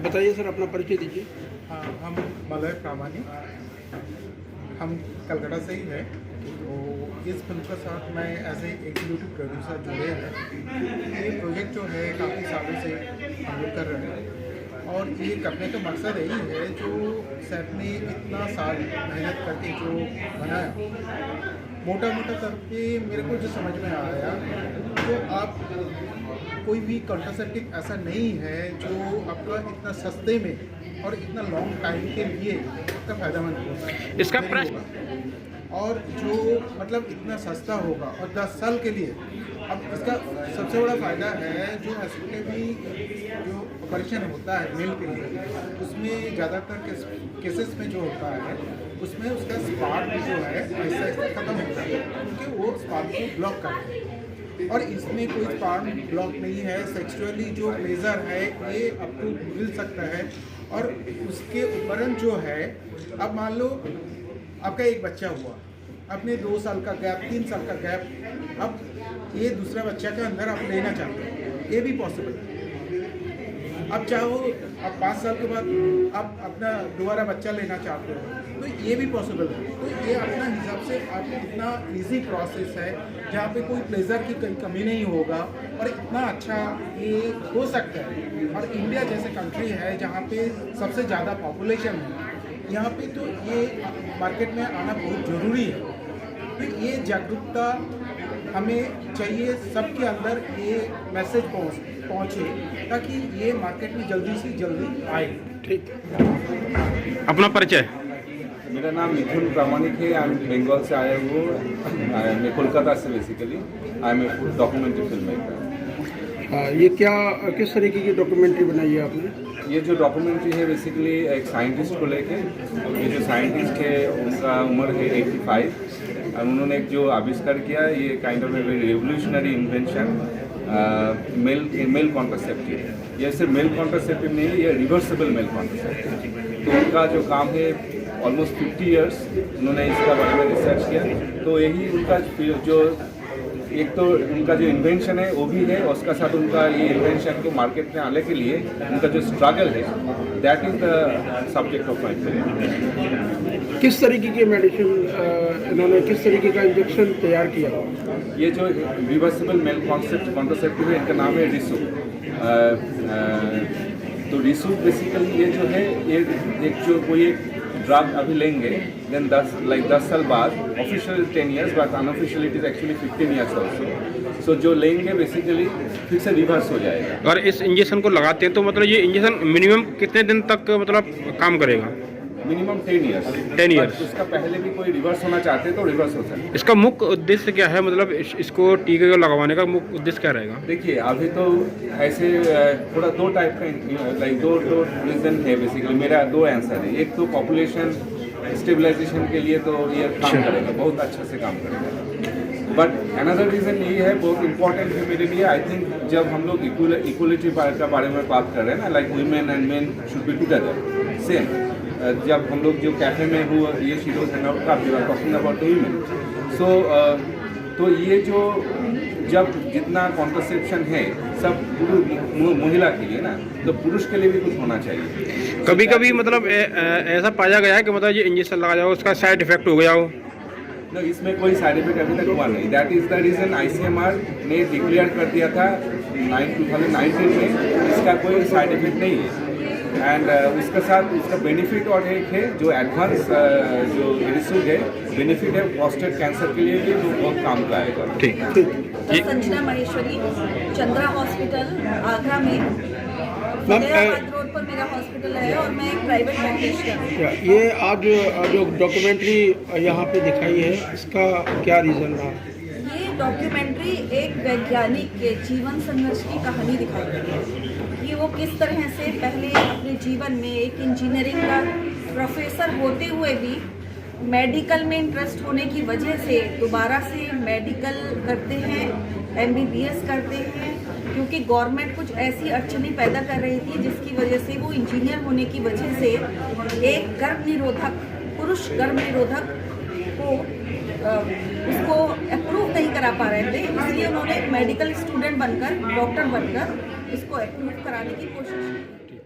बताइए सर, अपना परिचय दीजिए। हाँ, हम मलय प्रामाणिक, हम कलकत्ता से ही हैं। तो इस फिल्म के साथ मैं एज ए एग्जीक्यूटिव प्रोड्यूसर जुड़े हैं। ये प्रोजेक्ट जो है काफ़ी सालों से हम लोग कर रहे हैं और ये करने का मकसद यही है, जो सैफ ने इतना साल मेहनत करके जो बनाया, मोटा करके मेरे को जो समझ में आया, तो आप कोई भी कॉन्ट्रासेप्टिव ऐसा नहीं है जो आपका इतना सस्ते में और इतना लॉन्ग टाइम के लिए इतना फ़ायदेमंद होगा। इसका प्राइस और जो मतलब इतना सस्ता होगा और 10 साल के लिए। अब इसका सबसे बड़ा फ़ायदा है, जो हॉस्पिटल भी जो ऑपरेशन होता है मेल के लिए, उसमें ज़्यादातर केसेस में जो होता है, उसमें उसका स्पार्क जो है ऐसा ख़त्म होता है, क्योंकि वो स्पार्क को ब्लॉक करते हैं। और इसमें कोई स्पार्क ब्लॉक नहीं है। सेक्सुअली जो प्लेजर है ये आपको मिल सकता है। और उसके उपरंत जो है, अब मान लो आपका एक बच्चा हुआ, अपने 2 साल का गैप, 3 साल का गैप, अब ये दूसरा बच्चा के अंदर आप लेना चाहते हो, ये भी पॉसिबल है। अब चाहो आप 5 साल के बाद आप अपना दोबारा बच्चा लेना चाहते हो, तो ये भी पॉसिबल है। तो ये अपना हिसाब से आप इतना इजी प्रोसेस है, जहाँ पे कोई प्लेजर की कोई कमी नहीं होगा और इतना अच्छा ये हो सकता है। और इंडिया जैसे कंट्री है जहाँ पे सबसे ज़्यादा पॉपुलेशन है, यहाँ पे तो ये मार्केट में आना बहुत ज़रूरी है। तो ये जागरूकता हमें चाहिए, सबके अंदर ये मैसेज पहुँचे, ताकि ये मार्केट में जल्दी से जल्दी आए। ठीक, अपना परिचय। मेरा नाम मिथुन प्रामाणिक है। आई एम बंगाल से आया हूँ, मैं कोलकाता से basically. I am a documentary film maker. ये क्या, किस तरीके की डॉक्यूमेंट्री बनाई है आपने? ये जो डॉक्यूमेंट्री है बेसिकली एक साइंटिस्ट को लेके। ये जो साइंटिस्ट है उनका उम्र है 85 और उन्होंने एक जो आविष्कार किया, ये kind of a revolutionary invention, male contraceptive. ये सिर्फ मेल कॉन्ट्रासेप्टिव नहीं है, ये रिवर्सिबल मेल कॉन्ट्रासेप्टिव। तो उनका जो काम है ऑलमोस्ट 50 इयर्स उन्होंने इसका बारे में रिसर्च किया। तो यही उनका जो एक तो उनका जो इन्वेंशन है वो भी है, और उसका साथ उनका ये इन्वेंशन को मार्केट में आने के लिए उनका जो स्ट्रगल है, that is the subject of my film. किस तरीके की मेडिसिन इन्होंने, किस तरीके का इंजेक्शन तैयार किया? ये जो रिवर्सिबल मेल कॉन्ट्रासेप्टिव है, इनका नाम है रिसू। तो रिसू बेसिकली ये जो है, ये एक जो कोई एक ड्रग अभी लेंगे, देन 10 साल बाद, official 10 years but unofficial it is actually 15 years also. So जो लेंगे बेसिकली फिर से रिवर्स हो जाएगा। अगर इस इंजेक्शन को लगाते हैं तो मतलब ये इंजेक्शन मिनिमम कितने दिन तक मतलब काम करेगा? Minimum 10 years। 10 years। उसका पहले भी कोई रिवर्स होना चाहते हैं तो रिवर्स हो सकता है। इसका मुख्य उद्देश्य क्या है, मतलब इसको टीके को लगवाने का मुख्य उद्देश्य क्या रहेगा? देखिए अभी तो ऐसे थोड़ा 2 टाइप का, लाइक दो रीज़न है बेसिकली। मेरा 2 आंसर है। एक तो पॉपुलेशन स्टेबलाइजेशन के लिए तो ये काम करेगा, बहुत अच्छा से काम करेगा। बट अनदर रीज़न ये है, बहुत इंपॉर्टेंट है मेरे लिए। आई थिंक जब हम लोग इक्वलिटी का बारे में बात कर रहे हैं ना, like women and main should be together same. जब हम लोग जो कैफे में हुआ ये शीरोज हैंगआउट का टॉकिंग अबाउट वुमेन, सो तो ये जो जब जितना कॉन्ट्रासेप्शन है सब महिला के लिए ना, तो पुरुष के लिए भी कुछ होना चाहिए। कभी कभी मतलब ऐसा पाया गया है कि मतलब ये इंजेक्शन लगा जाओ, उसका साइड इफेक्ट हो गया हो? no, इसमें कोई साइड इफेक्ट अभी तक हुआ नहीं। That is the reason ICMR ने डिक्लेयर कर दिया था 2019 में, इसका कोई साइड इफेक्ट नहीं है। एंड उसके साथ उसका बेनिफिट और एक है, जो एडवांस जो रिसर्च है, बेनिफिट है प्रोस्टेट कैंसर के लिए भी, जो बहुत काम का आएगा। ठीक। संजना महेश्वरी, चंद्रा हॉस्पिटल आगरा में, फतेहाबाद रोड पर मेरा हॉस्पिटल है और मैं एक प्राइवेट प्रैक्टिशनर हूँ। ये आज जो डॉक्यूमेंट्री यहाँ पे दिखाई है, इसका क्या रीज़न रहा? ये डॉक्यूमेंट्री एक वैज्ञानिक के जीवन संघर्ष की कहानी दिखाई गई है कि वो किस तरह से पहले अपने जीवन में एक इंजीनियरिंग का प्रोफेसर होते हुए भी मेडिकल में इंटरेस्ट होने की वजह से दोबारा से मेडिकल करते हैं, MBBS करते हैं, क्योंकि गवर्नमेंट कुछ ऐसी अड़चनें पैदा कर रही थी जिसकी वजह से वो इंजीनियर होने की वजह से एक गर्भ निरोधक, पुरुष गर्भ निरोधक को उसको अप्रूव नहीं करा पा रहे थे। इसलिए उन्होंने एक मेडिकल स्टूडेंट बनकर, डॉक्टर बनकर इसको अप्रूव कराने की कोशिश की।